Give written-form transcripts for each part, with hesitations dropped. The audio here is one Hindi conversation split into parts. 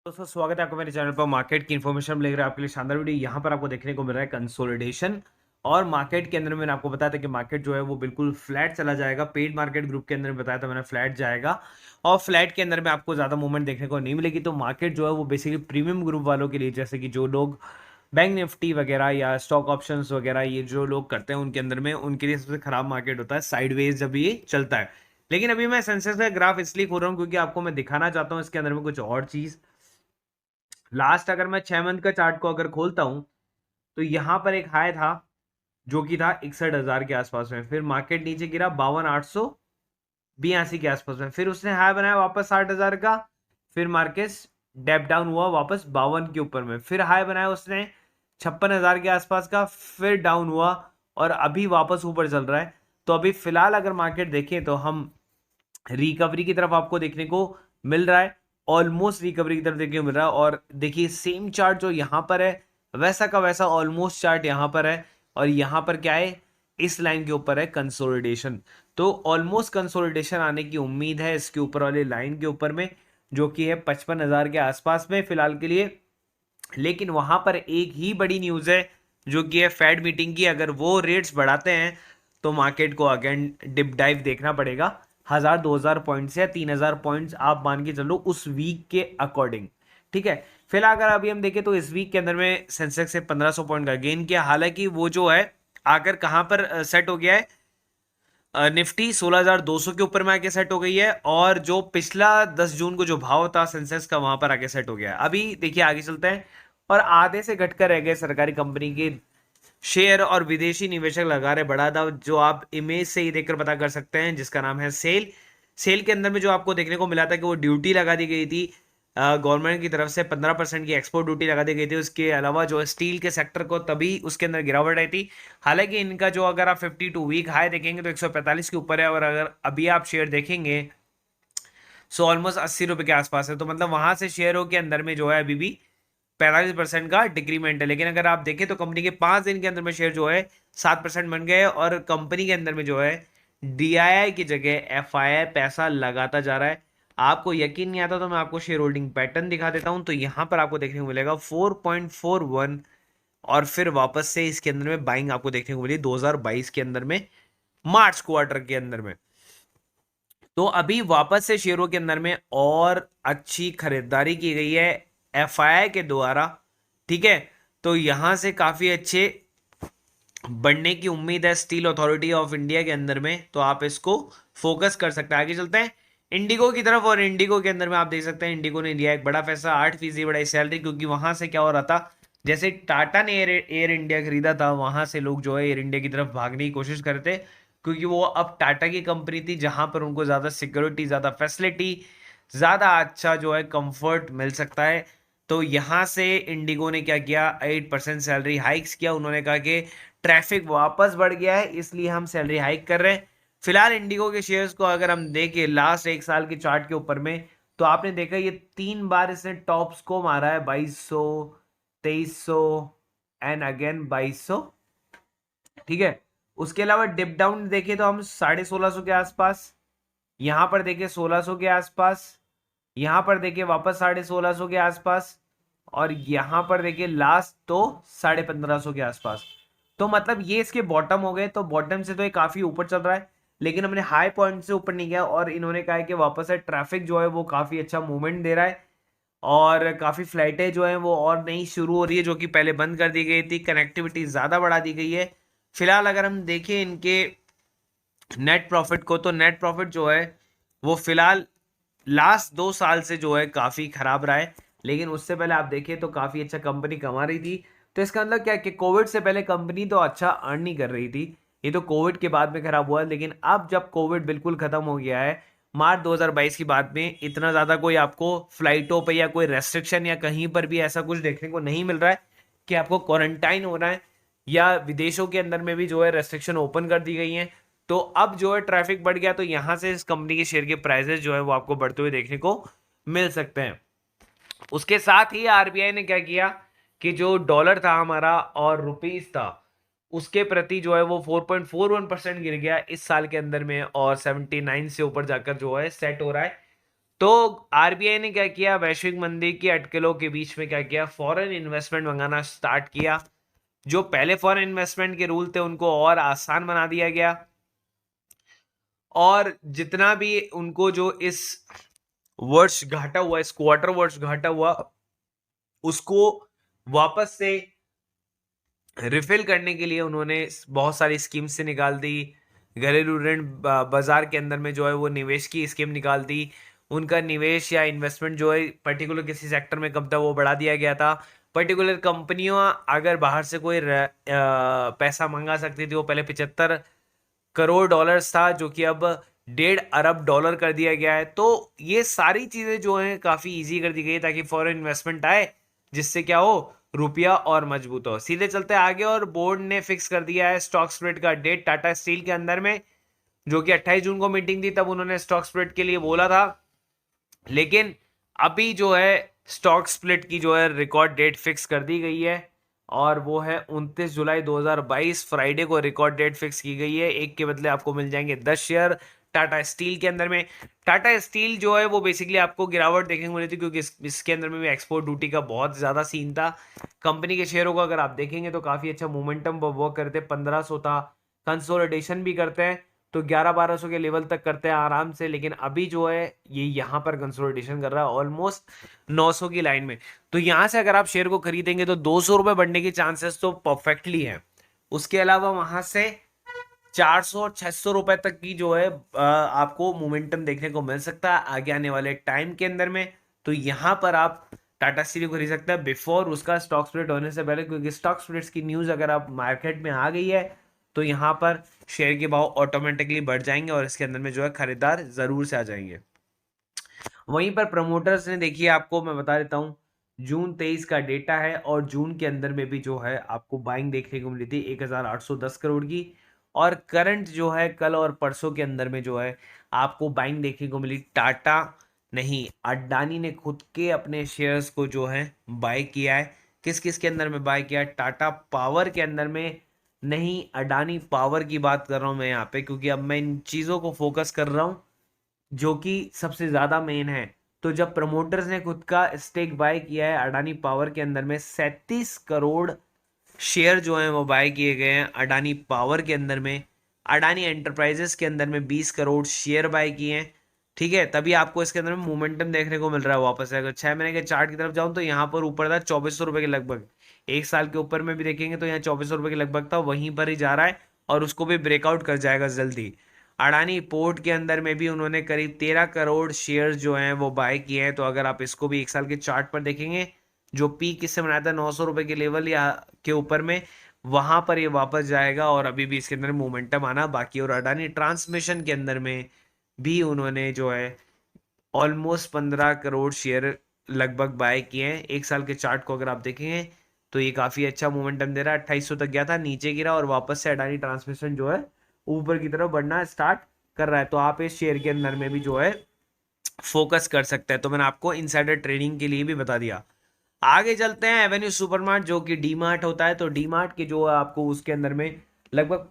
दोस्तों स्वागत है आपका मेरे चैनल पर। मार्केट की इन्फॉर्मेशन लेकर आपके लिए शानदार वीडियो यहाँ पर आपको देखने को मिल रहा है कंसोलिडेशन। और मार्केट के अंदर मैंने आपको बताया था कि मार्केट जो है वो बिल्कुल फ्लैट चला जाएगा। पेड मार्केट ग्रुप के अंदर बताया था मैंने फ्लैट जाएगा और फ्लैट के अंदर में आपको ज़्यादा मूवमेंट देखने को नहीं मिलेगी। तो मार्केट जो है वो बेसिकली प्रीमियम ग्रुप वालों के लिए, जैसे कि जो लोग बैंक निफ्टी वगैरह या स्टॉक ऑप्शंस वगैरह ये जो लोग करते हैं उनके अंदर में, उनके लिए सबसे खराब मार्केट होता है साइडवेज जब ये चलता है। लेकिन अभी मैं सेंसेक्स का ग्राफ इसलिए खोल रहा हूँ क्योंकि आपको मैं दिखाना चाहता हूँ इसके अंदर में कुछ और चीज़। लास्ट अगर मैं 6 मंथ का चार्ट को अगर खोलता हूं तो यहां पर एक हाई था जो कि था 61,000 के आसपास में। फिर मार्केट नीचे गिरा 52,882 के आसपास में। फिर उसने हाई बनाया वापस 60,000 का। फिर मार्केट डेप डाउन हुआ वापस 52 के ऊपर में। फिर हाई बनाया उसने 56,000 के आसपास का। फिर डाउन हुआ और अभी वापस ऊपर चल रहा है। तो अभी फिलहाल अगर मार्केट देखें तो हम रिकवरी की तरफ आपको देखने को मिल रहा है। ऑलमोस्ट रिकवरी की तरफ देखने को मिल रहा है। और देखिए सेम चार्ट जो यहां पर है वैसा का वैसा ऑलमोस्ट चार्ट यहां पर है। और यहां पर क्या है, इस लाइन के ऊपर है कंसोलिडेशन। तो ऑलमोस्ट कंसोलिडेशन आने की उम्मीद है इसके ऊपर वाली लाइन के ऊपर में, जो कि है 55,000 के आसपास में फिलहाल के लिए। लेकिन वहां पर एक ही बड़ी न्यूज है जो कि है फेड मीटिंग की। अगर वो रेट्स बढ़ाते हैं तो मार्केट को अगेन डिप डाइव देखना पड़ेगा 1,000-2,000 पॉइंट से या 3,000 पॉइंट्स आप मान के चलो उस वीक के अकॉर्डिंग। ठीक है, फिलहाल अगर अभी हम देखें तो इस वीक के अंदर में सेंसेक्स से 1,500 पॉइंट का गेन किया। हालांकि वो जो है आकर कहां पर सेट हो गया है, निफ्टी 16,200 के ऊपर में आके सेट हो गई है। और जो पिछला 10 जून को जो भाव था सेंसेक्स का वहां पर आके सेट हो गया है। अभी देखिए आगे चलते हैं। और आधे से घटकर रह गए सरकारी कंपनी के शेयर और विदेशी निवेशक लगा रहे बड़ा दाव, जो आप इमेज से ही देखकर पता कर सकते हैं, जिसका नाम है सेल। सेल के अंदर में जो आपको देखने को मिला था कि वो ड्यूटी लगा दी गई थी गवर्नमेंट की तरफ से, 15% की एक्सपोर्ट ड्यूटी लगा दी गई थी। उसके अलावा जो स्टील के सेक्टर को तभी उसके अंदर गिरावट आई थी। हालांकि इनका जो अगर आप 52 वीक हाई देखेंगे तो 145 के ऊपर है। और अगर अभी आप शेयर देखेंगे सो ऑलमोस्ट 80 रुपए के आसपास है। तो मतलब वहां से शेयरों के अंदर में जो है अभी भी 45% का डिक्रीमेंट है। लेकिन अगर आप देखें तो कंपनी के 5 दिन के अंदर में शेयर जो है 7% बन गए। और कंपनी के अंदर में जो है डीआईआई की जगह एफआईआई पैसा लगाता जा रहा है। आपको यकीन नहीं आता तो मैं आपको शेयर होल्डिंग पैटर्न दिखा देता हूं। तो यहां पर आपको देखने को मिलेगा 4.41। और फिर वापस से इसके अंदर में बाइंग आपको देखने को मिली 2022 के अंदर में, मार्च क्वार्टर के अंदर में। तो अभी वापस से शेयरों के अंदर में और अच्छी खरीदारी की गई है एफआईआई के द्वारा। ठीक है, तो यहां से काफी अच्छे बढ़ने की उम्मीद है स्टील अथॉरिटी ऑफ इंडिया के अंदर में। तो आप इसको फोकस कर सकते हैं। आगे चलते हैं इंडिगो की तरफ। और इंडिगो के अंदर में आप देख सकते हैं इंडिगो ने लिया एक बड़ा फैसला, 8% बढ़ाई सैलरी। क्योंकि वहां से क्या हो रहा था, जैसे टाटा ने एयर इंडिया खरीदा था वहां से लोग जो है एयर इंडिया की तरफ भागने की कोशिश करते। क्योंकि वो अब टाटा की कंपनी थी जहां पर उनको ज्यादा सिक्योरिटी, ज्यादा फैसिलिटी, ज्यादा अच्छा जो है कंफर्ट मिल सकता है। तो यहां से इंडिगो ने क्या किया, 8% सैलरी हाइक्स किया। उन्होंने कहा कि ट्रैफिक वापस बढ़ गया है इसलिए हम सैलरी हाइक कर रहे हैं। फिलहाल इंडिगो के शेयर्स को अगर हम देखें लास्ट 1 साल के चार्ट के ऊपर में, तो आपने देखा ये 3 बार इसने टॉप्स को मारा है, 2200, 2300 एंड अगेन 2200। ठीक है, उसके अलावा डिप डाउन देखें तो हम 1650 के आसपास, यहां पर देखें 1600 के आसपास, यहां पर देखिए वापस 1650 के आसपास। और यहां पर देखिए लास्ट तो 1550 के आसपास। तो मतलब ये इसके बॉटम हो गए। तो बॉटम से तो ये काफी ऊपर चल रहा है, लेकिन हमने हाई पॉइंट से ऊपर नहीं गया। और इन्होंने कहा है कि वापस से ट्रैफिक जो है वो काफी अच्छा मूवमेंट दे रहा है। और काफी फ्लाइटें जो है वो और नई शुरू हो रही है जो कि पहले बंद कर दी गई थी। कनेक्टिविटी ज्यादा बढ़ा दी गई है। फिलहाल अगर हम देखें इनके नेट प्रॉफिट को, तो नेट प्रॉफिट जो है वो फिलहाल लास्ट 2 साल से जो है काफी खराब रहा है। लेकिन उससे पहले आप देखिए तो काफी अच्छा कंपनी कमा रही थी। तो इसका मतलब क्या है कि कोविड से पहले कंपनी तो अच्छा अर्न नहीं कर रही थी, ये तो कोविड के बाद में खराब हुआ है। लेकिन अब जब कोविड बिल्कुल खत्म हो गया है मार्च 2022 की बाद में, इतना ज्यादा कोई आपको फ्लाइटों पे या कोई रेस्ट्रिक्शन या कहीं पर भी ऐसा कुछ देखने को नहीं मिल रहा है कि आपको क्वारंटाइन होना है। या विदेशों के अंदर में भी जो है रेस्ट्रिक्शन ओपन कर दी गई हैं। तो अब जो है ट्रैफिक बढ़ गया, तो यहां से इस कंपनी के शेयर के प्राइसेस जो है वो आपको बढ़ते हुए देखने को मिल सकते हैं। उसके साथ ही आरबीआई ने क्या किया कि जो डॉलर था हमारा और रुपीस था उसके प्रति जो है वो 4.41% गिर गया इस साल के अंदर में। और 79 से ऊपर जाकर जो है सेट हो रहा है। तो आरबीआई ने क्या किया, वैश्विक मंदी की अटकलों के बीच में क्या किया, फॉरेन इन्वेस्टमेंट मंगाना स्टार्ट किया। जो पहले फॉरेन इन्वेस्टमेंट के रूल थे उनको और आसान बना दिया गया, और जितना भी उनको जो इस वर्ष घाटा हुआ, इस क्वार्टर वर्ष घाटा हुआ, उसको वापस से रिफिल करने के लिए उन्होंने बहुत सारी स्कीम से निकाल दी। घरेलू ऋण बाजार के अंदर में जो है वो निवेश की स्कीम निकाल दी। उनका निवेश या इन्वेस्टमेंट जो है पर्टिकुलर किसी सेक्टर में कब था वो बढ़ा दिया गया था। पर्टिकुलर कंपनियां अगर बाहर से कोई पैसा मंगा सकती थी, वो पहले 75 करोड़ डॉलर्स था, जो कि अब 1.5 अरब डॉलर कर दिया गया है। तो ये सारी चीजें जो हैं काफी इजी कर दी गई ताकि फॉरेन इन्वेस्टमेंट आए, जिससे क्या हो, रुपया और मजबूत हो। सीधे चलते आगे, और बोर्ड ने फिक्स कर दिया है स्टॉक स्प्लिट का डेट टाटा स्टील के अंदर में, जो कि 28 जून को मीटिंग थी तब उन्होंने स्टॉक स्प्लिट के लिए बोला था। लेकिन अभी जो है स्टॉक स्प्लिट की जो है रिकॉर्ड डेट फिक्स कर दी गई है, और वो है 29 जुलाई 2022, फ्राइडे को रिकॉर्ड डेट फिक्स की गई है। एक के बदले आपको मिल जाएंगे 10 शेयर टाटा स्टील के अंदर में। टाटा स्टील जो है वो बेसिकली आपको गिरावट देखने को मिली थी, क्योंकि इसके अंदर में भी एक्सपोर्ट ड्यूटी का बहुत ज्यादा सीन था। कंपनी के शेयरों को अगर आप देखेंगे तो काफी अच्छा मोमेंटम वर्क करते, 1500 था, कंसोलिडेशन भी करते हैं तो 1100-1200 के लेवल तक करते हैं आराम से। लेकिन अभी जो है ये यहाँ पर कंसोलिडेशन कर रहा है ऑलमोस्ट 900 की लाइन में। तो यहाँ से अगर आप शेयर को खरीदेंगे तो 200 रुपए बढ़ने की चांसेस तो परफेक्टली है। उसके अलावा वहां से 400-600 रुपए तक की जो है आपको मोमेंटम देखने को मिल सकता है आगे आने वाले टाइम के अंदर में। तो यहाँ पर आप टाटा स्टील को खरीद सकते हैं बिफोर उसका स्टॉक स्प्लिट होने से पहले, क्योंकि स्टॉक स्प्लिट्स की न्यूज अगर आप मार्केट में आ गई है तो यहाँ पर शेयर के भाव ऑटोमेटिकली बढ़ जाएंगे, और इसके अंदर में जो है खरीदार जरूर से आ जाएंगे। वहीं पर प्रमोटर्स ने, देखिए आपको मैं बता देता हूँ, जून 23 का डेटा है, और जून के अंदर में भी जो है आपको बाइंग देखने को मिली थी 1810 करोड़ की। और करंट जो है कल और परसों के अंदर में जो है आपको बाइंग देखने को मिली, टाटा नहीं, अडानी ने खुद के अपने शेयर्स को जो है बाय किया है। किस किस के अंदर में बाय किया है, टाटा पावर के अंदर में नहीं, अडानी पावर की बात कर रहा हूं मैं यहाँ पे, क्योंकि अब मैं इन चीजों को फोकस कर रहा हूँ जो कि सबसे ज्यादा मेन है। तो जब प्रमोटर्स ने खुद का स्टेक बाय किया है अडानी पावर के अंदर में, 37 करोड़ शेयर जो हैं वो बाय किए गए हैं अडानी पावर के अंदर में। अडानी एंटरप्राइजेस के अंदर में 20 करोड़ शेयर बाय किए हैं। ठीक है, तभी आपको इसके अंदर में मोमेंटम देखने को मिल रहा है वापस से। अगर 6 महीने के चार्ट की तरफ जाऊं तो यहाँ पर ऊपर था 2400 रुपए के लगभग। एक साल के ऊपर में भी देखेंगे तो यहाँ 2400 रुपए के लगभग था, वहीं पर ही जा रहा है और उसको भी ब्रेकआउट कर जाएगा जल्दी। अडानी पोर्ट के अंदर में भी उन्होंने करीब 13 करोड़ शेयर जो हैं वो बाय किए हैं। तो अगर आप इसको भी एक साल के चार्ट पर देखेंगे, जो पीक किससे बनाया था 900 रुपए के लेवल या के ऊपर में, वहां पर ये वापस जाएगा, और अभी भी इसके अंदर मोमेंटम आना बाकी। और अडानी ट्रांसमिशन के अंदर में भी उन्होंने जो है ऑलमोस्ट 15 करोड़ शेयर लगभग बाय किए हैं। एक साल के चार्ट को अगर आप देखेंगे तो ये काफी अच्छा मोमेंटम दे रहा है। 2800 तक गया था, नीचे गिरा, और वापस से अडानी ट्रांसमिशन जो है ऊपर की तरफ बढ़ना स्टार्ट कर रहा है। तो आप इस शेयर के अंदर में भी जो है फोकस कर सकते हैं। तो मैंने आपको इनसाइडर ट्रेडिंग के लिए भी बता दिया। आगे चलते हैं, एवेन्यू सुपरमार्ट जो कि डी मार्ट होता है। तो डी मार्ट के जो है आपको उसके अंदर में लगभग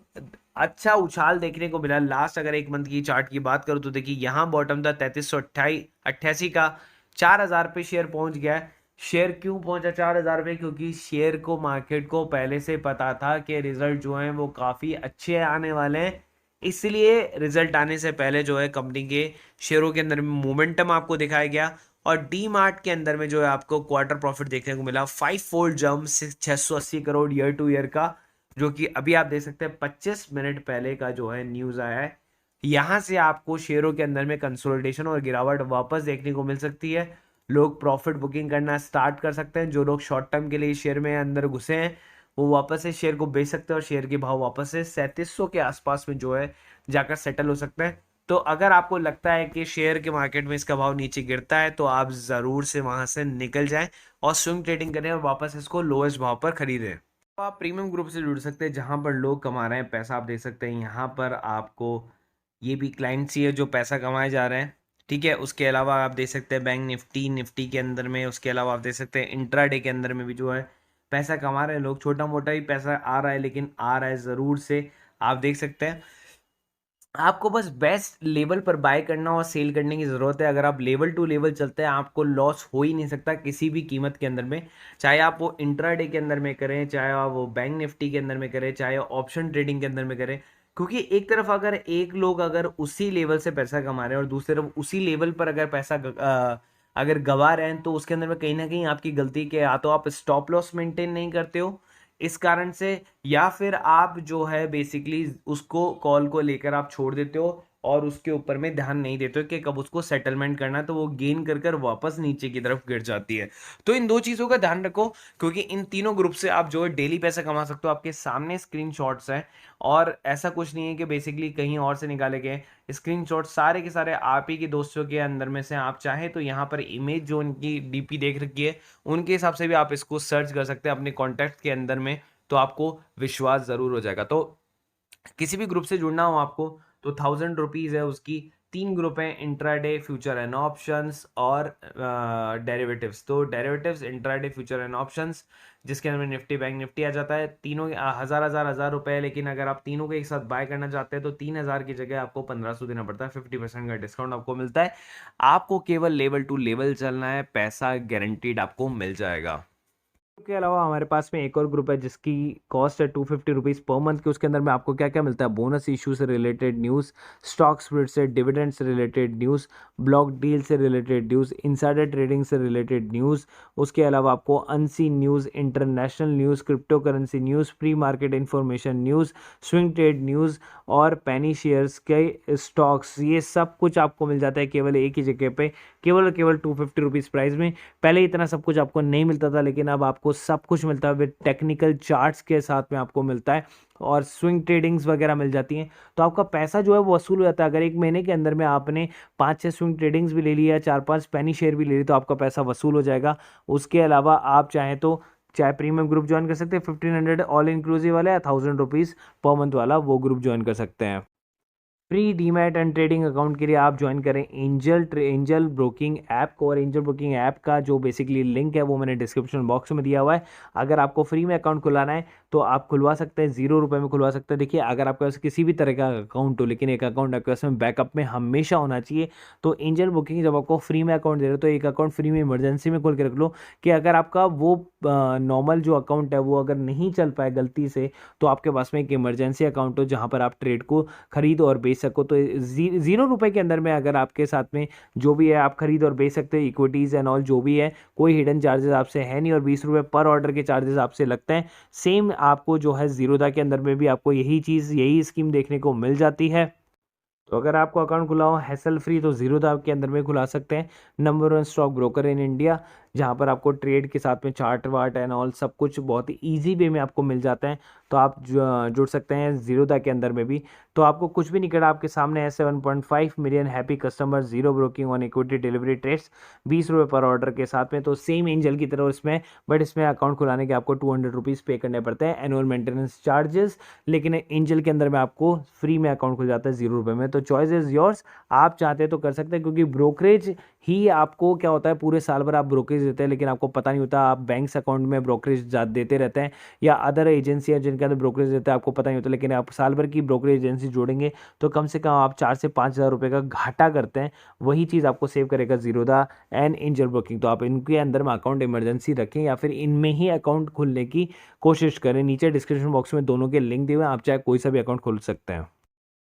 अच्छा उछाल देखने को मिला। लास्ट अगर एक मंथ की चार्ट की बात करूं तो देखिए यहाँ बॉटम था 3388 का, 4000 पे शेयर पहुंच गया है। शेयर क्यों पहुंचा 4000 पे, क्योंकि शेयर को मार्केट को पहले से पता था कि रिजल्ट जो हैं वो काफी अच्छे आने वाले हैं, इसलिए रिजल्ट आने से पहले जो है कंपनी के शेयरों के अंदर मोमेंटम आपको दिखाया गया। और डी मार्ट के अंदर में जो है आपको क्वार्टर प्रॉफिट देखने को मिला 5 fold jump, 680 crore year two year का, जो कि अभी आप देख सकते हैं 25 मिनट पहले का जो है न्यूज आया है। यहां से आपको शेयरों के अंदर में कंसोलिडेशन और गिरावट वापस देखने को मिल सकती है। लोग प्रॉफिट बुकिंग करना स्टार्ट कर सकते हैं। जो लोग शॉर्ट टर्म के लिए शेयर में अंदर घुसे हैं वो वापस से शेयर को बेच सकते हैं, और शेयर के भाव वापस से 3700 के आसपास में जो है जाकर सेटल हो सकते हैं। तो अगर आपको लगता है कि शेयर के मार्केट में इसका भाव नीचे गिरता है तो आप जरूर से वहां से निकल जाएं और स्विंग ट्रेडिंग करें और वापस इसको लोएस्ट भाव पर खरीदें। तो आप प्रीमियम ग्रुप से जुड़ सकते हैं जहां पर लोग कमा रहे हैं पैसा। आप देख सकते हैं यहाँ पर आपको ये भी क्लाइंट्स ही है जो पैसा कमाए जा रहे हैं। ठीक है, उसके अलावा आप देख सकते हैं बैंक निफ्टी, निफ्टी के अंदर में, उसके अलावा आप देख सकते हैं इंट्राडे के अंदर में भी जो है पैसा कमा रहे हैं लोग। छोटा मोटा ही पैसा आ रहा है लेकिन आ रहा है जरूर से। आप देख सकते हैं आपको बस बेस्ट लेवल पर बाय करना और सेल करने की ज़रूरत है। अगर आप लेवल टू लेवल चलते हैं आपको लॉस हो ही नहीं सकता किसी भी कीमत के अंदर में, चाहे आप वो इंट्राडे के अंदर में करें, चाहे आप वो बैंक निफ्टी के अंदर में करें, चाहे ऑप्शन ट्रेडिंग के अंदर में करें। क्योंकि एक तरफ अगर एक लोग अगर उसी लेवल से पैसा कमा रहे हैं और दूसरी तरफ उसी लेवल पर अगर पैसा अगर गवा रहे हैं, तो उसके अंदर में कहीं ना कहीं आपकी गलती के, या तो आप स्टॉप लॉस मेंटेन नहीं करते हो इस कारण से, या फिर आप जो है बेसिकली उसको कॉल को लेकर आप छोड़ देते हो और उसके ऊपर में ध्यान नहीं देते हो कि कब उसको सेटलमेंट करना है, तो वो गेन कर कर वापस नीचे की तरफ गिर जाती है। तो इन दो चीज़ों का ध्यान रखो, क्योंकि इन तीनों ग्रुप से आप जो है डेली पैसा कमा सकते हो। आपके सामने स्क्रीनशॉट्स हैं और ऐसा कुछ नहीं है कि बेसिकली कहीं और से निकाले गए स्क्रीनशॉट, सारे के सारे आप ही के दोस्तों के अंदर में से। आप चाहें तो यहाँ पर इमेज जो उनकी डीपी देख रखी है उनके हिसाब से भी आप इसको सर्च कर सकते हैं अपने कॉन्टैक्ट के अंदर में, तो आपको विश्वास ज़रूर हो जाएगा। तो किसी भी ग्रुप से जुड़ना हो आपको तो 1000 रुपीज़ है उसकी। 3 ग्रुप हैं, इंट्राडे, फ्यूचर एंड ऑप्शंस और डेरिवेटिव्स। तो derivatives, intraday, future and options, जिसके अंदर में निफ्टी बैंक निफ्टी आ जाता है। तीनों हज़ार हज़ार हज़ार रुपए है, लेकिन अगर आप तीनों को एक साथ बाय करना चाहते हैं तो 3000 की जगह आपको 1500 देना पड़ता है। 50% का डिस्काउंट आपको मिलता है। आपको केवल लेवल टू लेवल चलना है, पैसा गारंटीड आपको मिल जाएगा। के अलावा हमारे पास में एक और ग्रुप है जिसकी कॉस्ट है 250 रुपीज़ पर मंथ की। उसके अंदर में आपको क्या क्या मिलता है, बोनस इशू से रिलेटेड न्यूज़, स्टॉक स्प्लिट से, डिविडेंड से रिलेटेड न्यूज़, ब्लॉक डील से रिलेटेड न्यूज़, इनसाइडर ट्रेडिंग से रिलेटेड न्यूज़। उसके अलावा आपको unseen news, international news, crypto currency news, pre market information news, swing trade news और पेनी शेयर्स के स्टॉक्स, ये सब कुछ आपको मिल जाता है केवल एक ही जगह पे, केवल और केवल 250 रुपीज़ प्राइस में। पहले इतना सब कुछ आपको नहीं मिलता था, लेकिन अब आपको सब कुछ मिलता है विद टेक्निकल चार्ट्स के साथ में आपको मिलता है, और स्विंग ट्रेडिंग्स वगैरह मिल जाती हैं। तो आपका पैसा जो है वो वसूल हो जाता है। अगर एक महीने के अंदर में आपने 5-6 स्विंग ट्रेडिंग्स भी ले लिया, 4-5 पेनी शेयर भी ले ली, तो आपका पैसा वसूल हो जाएगा। उसके अलावा आप चाहें तो चाहे प्रीमियम ग्रुप ज्वाइन कर सकते हैं, 1500 ऑल इंक्लूसिव वाला, या 1000 रुपीज़ पर मंथ वाला वो ग्रुप ज्वाइन कर सकते हैं। Free demat and trading account के लिए आप ज्वाइन करें एंजल ब्रोकिंग ऐप को, और एंजल ब्रोकिंग ऐप का जो बेसिकली लिंक है वो मैंने डिस्क्रिप्शन बॉक्स में दिया हुआ है। अगर आपको फ्री में अकाउंट खुलाना है तो आप खुलवा सकते हैं, 0 रुपये में खुलवा सकते हैं। देखिए, अगर आपके पास किसी भी तरह का अकाउंट हो, लेकिन एक अकाउंट आपके पास में बैकअप में हमेशा होना चाहिए। तो एंजल ब्रोकिंग जब आपको फ्री में अकाउंट दे रहे हो तो एक अकाउंट फ्री में इमरजेंसी में खोल के रख लो, कि अगर आपका वो नॉर्मल जो अकाउंट है वो अगर नहीं चल पाए गलती से, तो आपके पास में एक इमरजेंसी अकाउंट हो जहाँ पर आप ट्रेड को खरीद और बेच सको। तो 0 रुपये के अंदर में अगर आपके साथ में जो भी है आप खरीद और बेच सकते हो, इक्विटीज़ एंड ऑल जो भी है, कोई हिडन चार्जेस आपसे है नहीं, और 20 रुपये पर ऑर्डर के चार्जेस आपसे लगते हैं। सेम आपको जो है जीरोधा के अंदर में भी आपको यही चीज़, यही स्कीम देखने को मिल जाती है। तो अगर आपको अकाउंट खुला हो हैसल फ्री, तो जीरोधा के अंदर में खुला सकते हैं। Number 1 stock broker in India, जहाँ पर आपको ट्रेड के साथ में चार्ट वार्ट एंड ऑल सब कुछ बहुत ही ईजी वे में आपको मिल जाता है। तो आप जुड़ सकते हैं जीरोधा के अंदर में भी। तो आपको कुछ भी नहीं करना, आपके सामने है 7.5 million happy customer, zero broking on equity delivery trades, 20 रुपये पर ऑर्डर के साथ में। तो सेम एंजल की तरह इसमें, बट इसमें अकाउंट खुलाने के आपको 200 रुपीज़ पे करने पड़ते हैं एनुअल मेंटेनेंस चार्जेस, लेकिन एंजल के अंदर में आपको फ्री में अकाउंट खुल जाता है 0 रुपये में। तो चॉइस इज़ योर्स, आप चाहते हैं तो कर सकते हैं, क्योंकि ब्रोकरेज ही आपको क्या होता है, पूरे साल भर आप ब्रोकरेज देते हैं लेकिन आपको पता नहीं होता। आप बैंक्स अकाउंट में ब्रोकरेज देते रहते हैं, या अदर एजेंसियां जिनके अंदर ब्रोकरेज देते हैं, आपको पता नहीं होता। लेकिन आप साल भर की ब्रोकरेज एजेंसी जोड़ेंगे तो कम से कम आप 4 से 5 हज़ार रुपये का घाटा करते हैं। वही चीज़ आपको सेव करेगा जीरोधा एंड एंजल ब्रोकिंग। तो आप इनके अंदर में अकाउंट इमरजेंसी रखें, या फिर इनमें ही अकाउंट खोलने की कोशिश करें। नीचे डिस्क्रिप्शन बॉक्स में दोनों के लिंक दिए हुए हैं, आप चाहे कोई सा भी अकाउंट खोल सकते हैं।